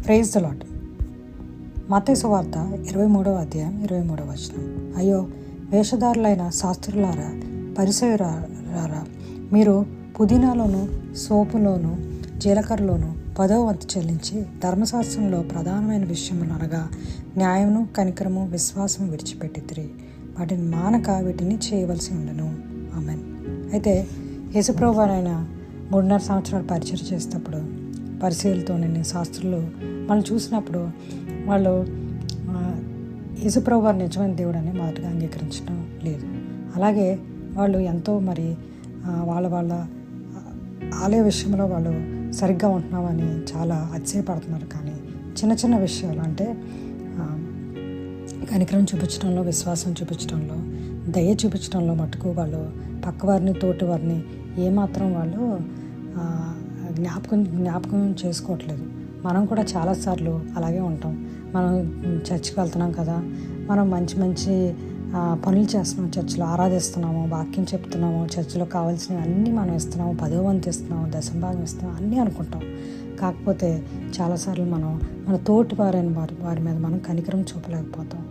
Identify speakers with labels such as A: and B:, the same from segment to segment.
A: Praise the lord. మత్తయి సువార్త 23వ అధ్యాయం 23వ వచనం. అయ్యో వేషధారులైన శాస్త్రులారా, పరిసయ్యులారా, మీరు పుదీనాలోను సోపులోను జీలకర్రలోను 10వ వంతు చెల్లించి ధర్మశాస్త్రంలో ప్రధానమైన విషయములు అనగా న్యాయమును కనికరము విశ్వాసము విడిచిపెట్టితిరి. వాటిని మానక వీటిని చేయవలసి ఉండను. ఆమెన్. అయితే యేసుప్రభు ఆయన 3.5 సంవత్సరాలు పరిచయం చేసేటప్పుడు పరిసయ్యులతో శాస్త్రులు వాళ్ళు చూసినప్పుడు వాళ్ళు యేసుప్రభు వారు నిజమైన దేవుడు అని మొదటగా అంగీకరించడం లేదు. అలాగే వాళ్ళు ఎంతో వాళ్ళ ఆలయ విషయంలో వాళ్ళు సరిగ్గా ఉంటున్నామని చాలా అతిశయపడుతున్నారు. కానీ చిన్న చిన్న విషయాలు అంటే కనికరం చూపించడంలో, విశ్వాసం చూపించడంలో, దయ చూపించడంలో మటుకు వాళ్ళు పక్కవారిని తోటివారిని ఏమాత్రం వాళ్ళు జ్ఞాపకం చేసుకోవట్లేదు. మనం కూడా చాలాసార్లు అలాగే ఉంటాం. మనం చర్చికి వెళ్తున్నాం కదా, మనం మంచి పనులు చేస్తున్నాం, చర్చిలో ఆరాధిస్తున్నాము, వాక్యం చెప్తున్నాము, చర్చిలో కావాల్సినవి అన్నీ మనం ఇస్తున్నాము, 10వ వంతు ఇస్తున్నాము, దశంభాగం ఇస్తున్నాము అన్నీ అనుకుంటాం. కాకపోతే చాలాసార్లు మనం మన తోటి వారి మీద మనం కనికరం చూపలేకపోతాం,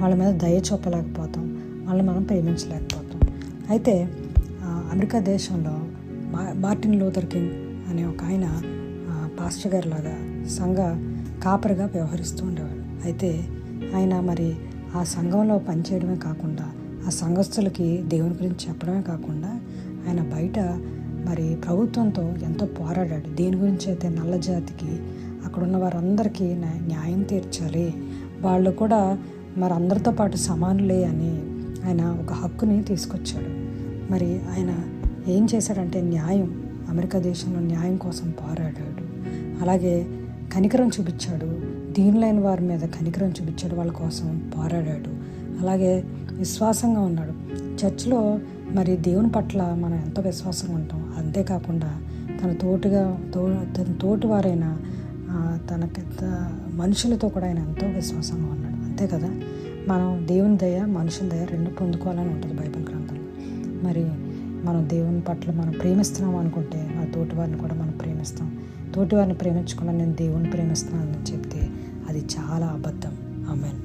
A: వాళ్ళ మీద దయ చూపలేకపోతాం, వాళ్ళని మనం ప్రేమించలేకపోతాం. అయితే అమెరికా దేశంలో మార్టిన్ లూథర్ కింగ్ అనే ఒక ఆయన పాస్టర్ గారి లాగా సంఘ కాపరిగా వ్యవహరిస్తూ ఉండేవాడు. అయితే ఆయన ఆ సంఘంలో పనిచేయడమే కాకుండా ఆ సంఘస్థులకి దేవుని గురించి చెప్పడమే కాకుండా ఆయన బయట ప్రభుత్వంతో ఎంతో పోరాడాడు. దేని గురించి అయితే నల్ల జాతికి అక్కడున్న వారందరికీ న్యాయం తీర్చాలి, వాళ్ళు కూడా అందరితో పాటు సమానులే అని ఆయన ఒక హక్కుని తీసుకొచ్చాడు. ఆయన ఏం చేశాడంటే అమెరికా దేశంలో న్యాయం కోసం పోరాడాడు. అలాగే కనికరం చూపించాడు, దీనులైన వారి మీద కనికరం చూపించాడు, వాళ్ళ కోసం పోరాడాడు. అలాగే విశ్వాసంగా ఉన్నాడు. చర్చిలో దేవుని పట్ల మనం ఎంతో విశ్వాసంగా ఉంటాం. అంతేకాకుండా తన తోటి వారైన మనుషులతో కూడా ఆయన ఎంతో విశ్వాసంగా ఉన్నాడు. అంతే కదా, మనం దేవుని దయ మనుషుల దయ రెండు పొందుకోవాలని ఉంటుంది బైబిల్ గ్రంథంలో. మనం దేవుని పట్ల మనం ప్రేమిస్తున్నాం అనుకుంటే మన తోటివారిని కూడా మనం ప్రేమిస్తాం. తోటివారిని ప్రేమించకుండా నేను దేవుని ప్రేమిస్తున్నానని చెప్తే అది చాలా అబద్ధం. ఆమేన్.